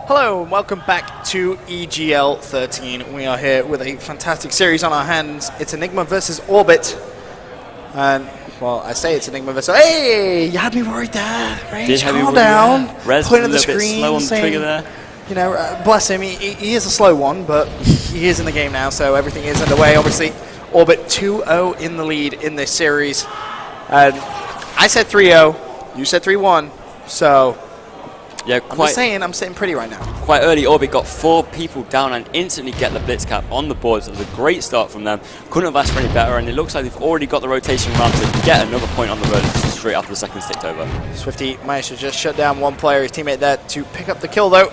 Hello and welcome back to EGL13. We are here with a fantastic series on our hands. It's Enigma versus Orbit. And, well, I say it's Enigma versus... Hey! You had me worried there. Rage, calm down. Res Pointing a at the little bit screen, slow on the saying, trigger there. You know, bless him. He is a slow one, but he is in the game now, so everything is underway. Obviously, Orbit 2-0 in the lead in this series. And I said 3-0. You said 3-1. So... Yeah, I'm sitting pretty right now. Quite early, Orbit got 4 people down and instantly get the blitz cap on the board. So it was a great start from them. Couldn't have asked for any better, and it looks like they've already got the rotation round to get another point on the road straight after the second stick over. Swifty managed to just shut down one player, his teammate there, to pick up the kill though.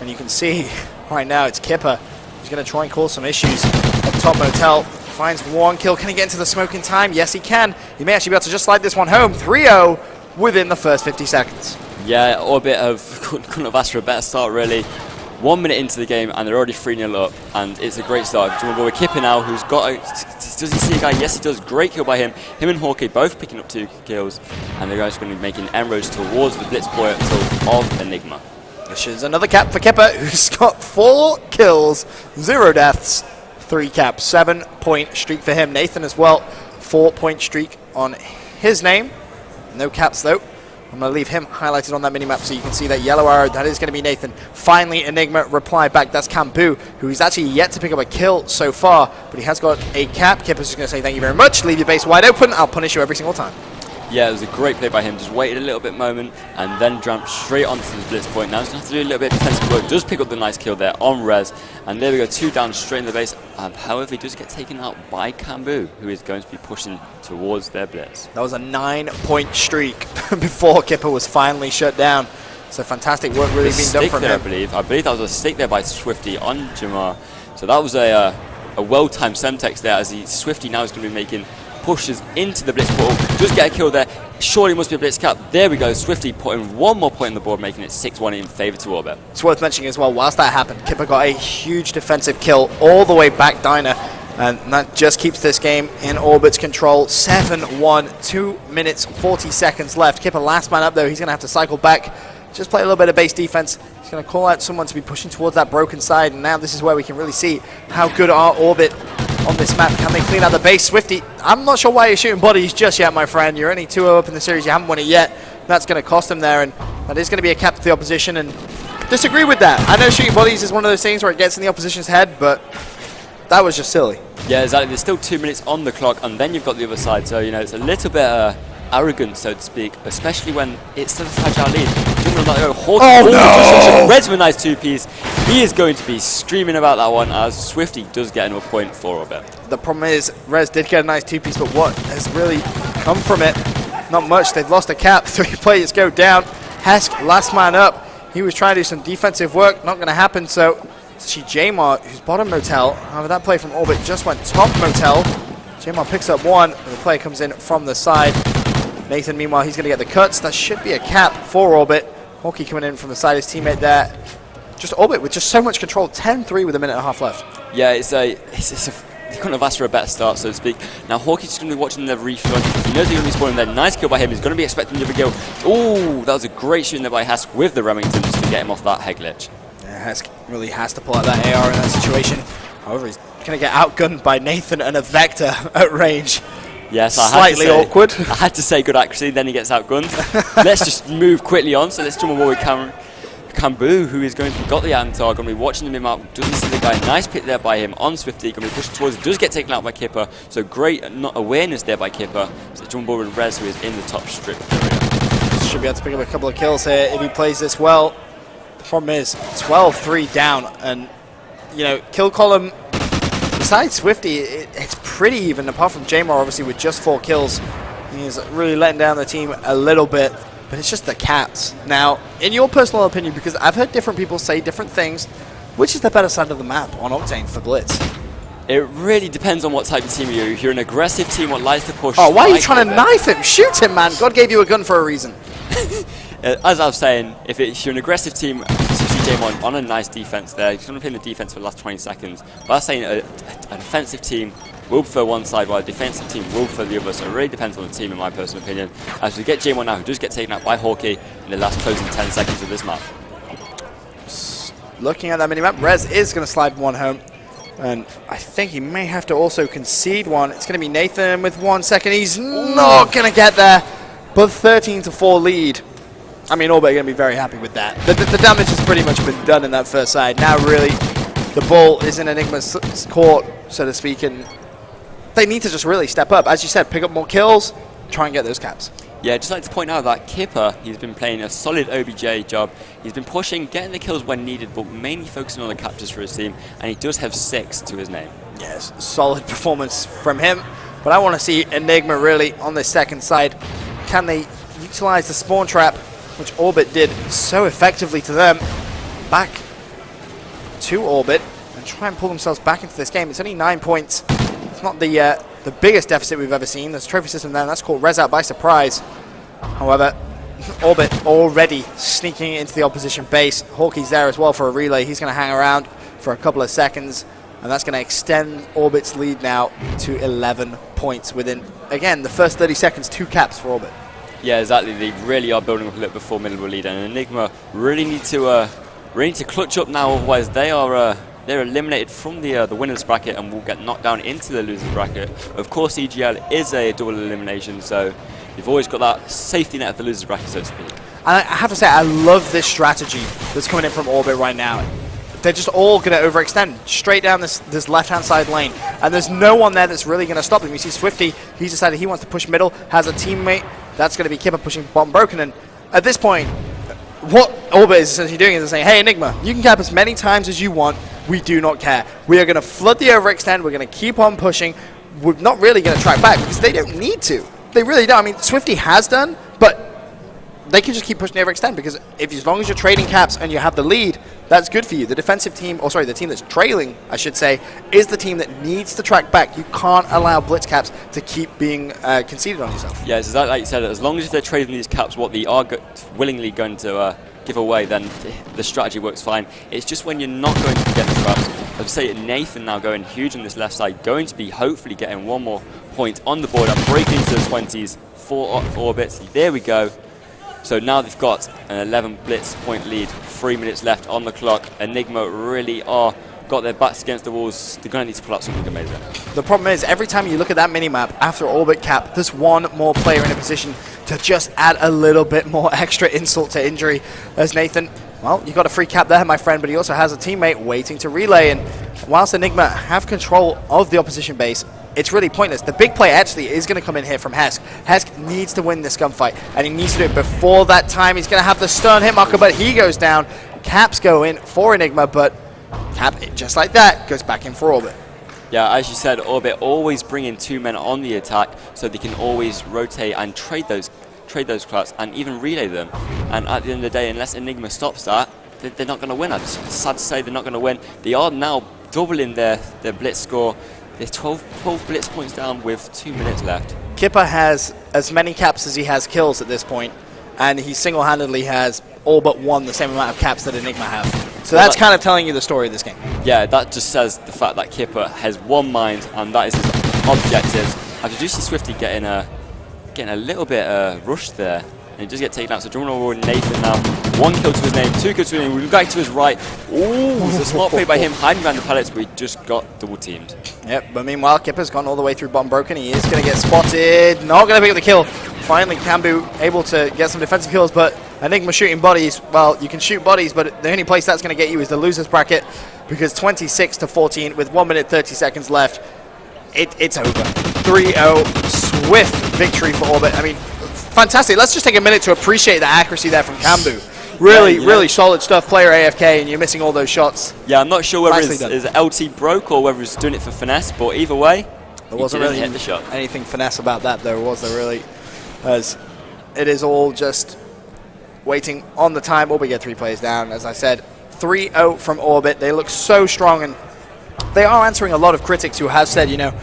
And you can see right now it's Kipper who's going to try and cause some issues at Top Motel. Finds one kill. Can he get into the smoke in time? Yes, he can. He may actually be able to just slide this one home. 3-0 within the first 50 seconds. Yeah, Orbit couldn't have asked for a better start, really. 1 minute into the game, and they're already 3-0 up, and it's a great start. We're Kipper now, who's got a... Does he see a guy? Yes, he does. Great kill by him. Him and Hawkeye both picking up 2 kills, and they're just going to be making inroads towards the blitz portal of Enigma. This is another cap for Kipper, who's got 4 kills, 0 deaths, 3 caps. 7-point streak for him. Nathan as well, 4-point streak on his name. No caps, though. I'm going to leave him highlighted on that minimap so you can see that yellow arrow. That is going to be Nathan. Finally, Enigma reply back. That's Kambu, who is actually yet to pick up a kill so far, but he has got a cap. Kipper's just going to say thank you very much. Leave your base wide open. I'll punish you every single time. Yeah, it was a great play by him. Just waited a little bit moment and then jumped straight onto the blitz point. Now he's going to have to do a little bit of defensive work. Does pick up the nice kill there on Res. And there we go, 2 down straight in the base. However, he does get taken out by Kambu, who is going to be pushing towards their blitz. That was a 9-point streak before Kipper was finally shut down. So fantastic work really being done from him. I believe that was a stick there by Swifty on Jamar. So that was a well-timed Semtex there, as Swifty now is going to be making pushes into the blitz portal. Does get a kill there. Surely must be a blitz cap. There we go. Swifty putting 1 more point on the board, making it 6-1 in favor to Orbit. It's worth mentioning as well, whilst that happened, Kipper got a huge defensive kill all the way back diner, and that just keeps this game in Orbit's control. 7-1, 2 minutes, 40 seconds left. Kipper last man up though. He's going to have to cycle back, just play a little bit of base defense. He's going to call out someone to be pushing towards that broken side, and now this is where we can really see how good are Orbit on this map. Can they clean out the base? Swifty, I'm not sure why you're shooting bodies just yet, my friend. You're only 2-0 up in the series. You haven't won it yet. That's going to cost them there, and that is going to be a cap to the opposition, and disagree with that. I know shooting bodies is one of those things where it gets in the opposition's head, but that was just silly. Yeah, exactly. There's still 2 minutes on the clock, and then you've got the other side, so, you know, it's a little bit arrogant, so to speak, especially when it's still a fragile lead. Oh no! Red's a nice 2-piece. He is going to be screaming about that one, as Swifty does get another point for Orbit. The problem is, Rez did get a nice 2-piece, but what has really come from it? Not much. They've lost a cap. 3 players go down. Hesk, last man up. He was trying to do some defensive work. Not going to happen, so it's actually Jamar, who's bottom Motel. However, that play from Orbit just went top Motel. Jamar picks up 1, and the play comes in from the side. Nathan, meanwhile, he's going to get the cuts. That should be a cap for Orbit. Hawkeye coming in from the side, his teammate there. Just Orbit with just so much control. 10-3 with a minute and a half left. Yeah, they couldn't have asked for a better start, so to speak. Now Hawkeye's just going to be watching the refund. He knows he's going to be spawning there. Nice kill by him. He's going to be expecting the other kill. Oh, that was a great shooting there by Hesk with the Remington just to get him off that head glitch. Yeah, Hesk really has to pull out that AR in that situation. However, he's going to get outgunned by Nathan and a Vector at range. Yes, slightly awkward. I had to say good accuracy, then he gets outgunned. Let's just move quickly on. So let's jump on board with Kambu, who is going to got the Antar, going to be watching him out. Doesn't see the guy. Nice pick there by him on Swifty. Going to be pushing towards. Does get taken out by Kipper. So great awareness there by Kipper. So let's jump on board with Rez, who is in the top strip area. Should be able to pick up a couple of kills here if he plays this well. The problem is 12-3 down, and you know, kill column. Besides Swifty, it's pretty even, apart from Jamar, obviously, with just 4 kills. He's really letting down the team a little bit, but it's just the caps. Now, in your personal opinion, because I've heard different people say different things, which is the better side of the map on Octane for Blitz? It really depends on what type of team you're. If you're an aggressive team, what likes to push... Oh, why are you trying to knife him? Shoot him, man. God gave you a gun for a reason. As I was saying, if you're an aggressive team, Jamon on a nice defense there. He's going to play in the defense for the last 20 seconds. But I was saying a defensive team will prefer one side, while a defensive team will prefer the other. So it really depends on the team, in my personal opinion. As we get Jamon now, who does get taken out by Hawkeye in the last closing 10 seconds of this map. looking at that minimap, Rez is going to slide one home. And I think he may have to also concede one. It's going to be Nathan with 1 second. He's not going to get there, but 13-4 lead. I mean, Orbit are going to be very happy with that. The damage has pretty much been done in that first side. Now, really, the ball is in Enigma's court, so to speak, and they need to just really step up. As you said, pick up more kills, try and get those caps. Yeah, I'd just like to point out that Kipper, he's been playing a solid OBJ job. He's been pushing, getting the kills when needed, but mainly focusing on the captures for his team, and he does have 6 to his name. Yes, solid performance from him, but I want to see Enigma really on this second side. Can they utilize the spawn trap, which Orbit did so effectively to them, back to Orbit, and try and pull themselves back into this game? It's only 9 points. It's not the biggest deficit we've ever seen. There's a trophy system there, and that's called Res Out by surprise. However, Orbit already sneaking into the opposition base. Hawkey's there as well for a relay. He's going to hang around for a couple of seconds, and that's going to extend Orbit's lead now to 11 points within, again, the first 30 seconds, 2 caps for Orbit. Yeah, exactly. They really are building up a little bit formidable lead, and Enigma really need to clutch up now. Otherwise, they're eliminated from the winners bracket and will get knocked down into the losers bracket. Of course, EGL is a double elimination, so you've always got that safety net of the losers bracket, so to speak. And I have to say, I love this strategy that's coming in from Orbit right now. They're just all going to overextend straight down this left-hand side lane, and there's no one there that's really going to stop them. You see Swifty, he's decided he wants to push middle, has a teammate. That's going to be Kipper pushing bottom broken, and at this point, what Orbit is essentially doing is saying, hey, Enigma, you can cap as many times as you want. We do not care. We are going to flood the overextend. We're going to keep on pushing. We're not really going to track back because they don't need to. They really don't. I mean, Swifty has done, but they can just keep pushing the overextend because as long as you're trading caps and you have the lead, that's good for you. The defensive team, or sorry, the team that's trailing, I should say, is the team that needs to track back. You can't allow blitz caps to keep being conceded on yourself. Yeah, it's exactly like you said. As long as they're trading these caps, what they are willingly going to give away, then the strategy works fine. It's just when you're not going to get the traps. As I say, Nathan now going huge on this left side, going to be hopefully getting one more point on the board and breaking into the 20s for Orbit. There we go. So now they've got an 11 blitz point lead, 3 minutes left on the clock. Enigma really got their backs against the walls. They're going to need to pull out something amazing. The problem is, every time you look at that minimap after Orbit cap, there's one more player in a position to just add a little bit more extra insult to injury. As Nathan, well, you got a free cap there, my friend, but he also has a teammate waiting to relay. And whilst Enigma have control of the opposition base, it's really pointless. The big play actually is going to come in here from Hesk. Hesk needs to win this gunfight, and he needs to do it before that time. He's going to have the stun hit marker, but he goes down. Caps go in for Enigma, but Cap, just like that, goes back in for Orbit. Yeah, as you said, Orbit always bring in 2 men on the attack, so they can always rotate and trade those claps and even relay them. And at the end of the day, unless Enigma stops that, they're not going to win. It's sad to say they're not going to win. They are now doubling their blitz score. They're 12 blitz points down with 2 minutes left. Kipper has as many caps as he has kills at this point, and he single-handedly has all but the same amount of caps that Enigma have. So that's kind of telling you the story of this game. Yeah, that just says the fact that Kipper has one mind, and that is his objective. I do see Swifty getting a little bit rushed there, and he does get taken out. So drum roll Nathan now. 1 kill to his name, 2 kills to his name. We've got to his right. Ooh, it's a smart play by him, hiding behind the pallets, but he just got double teamed. Yep, but meanwhile, Kipper's gone all the way through bottom broken. He is going to get spotted. Not going to pick up the kill. Finally, Kambu able to get some defensive kills, but Enigma shooting bodies. Well, you can shoot bodies, but the only place that's going to get you is the losers bracket, because 26-14 with 1 minute 30 seconds left. It's over. 3-0 swift victory for Orbit. I mean, fantastic. Let's just take a minute to appreciate the accuracy there from Kambu. Really solid stuff. Player AFK, and you're missing all those shots. Yeah, I'm not sure whether his LT broke or whether he's doing it for finesse, but either way, there wasn't really hit the shot. Anything finesse about that, though, was there really? As it is all just waiting on the time. Orbit get 3 players down. As I said, 3-0 from Orbit. They look so strong, and they are answering a lot of critics who have said, you know,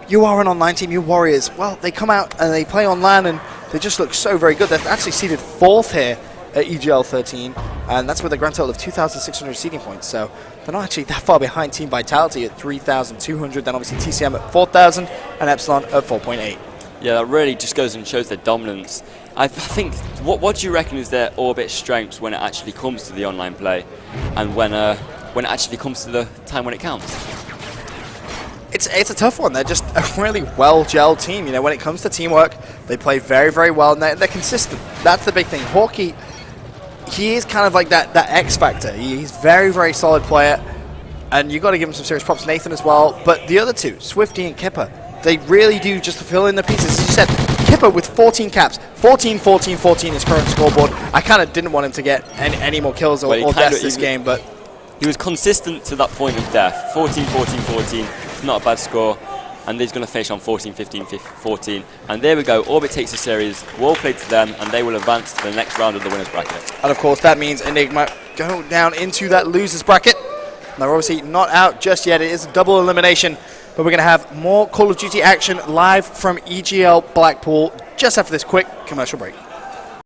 you are an online team, you Warriors. Well, they come out and they play on LAN, and they just look so very good. They're actually seeded 4th here at EGL13, and that's with a grand total of 2,600 seeding points. So they're not actually that far behind Team Vitality at 3,200, then obviously TCM at 4,000, and Epsilon at 4.8. Yeah, that really just goes and shows their dominance I think, what do you reckon is their Orbit strengths when it actually comes to the online play, and when it actually comes to the time when it counts? It's a tough one. They're just a really well-gelled team. You know, when it comes to teamwork, they play very, very well, and they're consistent. That's the big thing. Hawkeye, he is kind of like that X factor. He's very, very solid player, and you got to give him some serious props. Nathan as well, but the other two, Swifty and Kipper, they really do just fill in the pieces. As you said, Kipper with 14 caps, 14, 14, 14 his current scoreboard. I kind of didn't want him to get any more kills or deaths this game, but he was consistent to that point of death. 14, 14, 14. It's not a bad score. And he's going to finish on 14, 15, 14. And there we go. Orbit takes the series. Well played to them, and they will advance to the next round of the winners bracket. And of course, that means Enigma go down into that losers bracket. They're obviously not out just yet. It is a double elimination. But we're going to have more Call of Duty action live from EGL Blackpool just after this quick commercial break.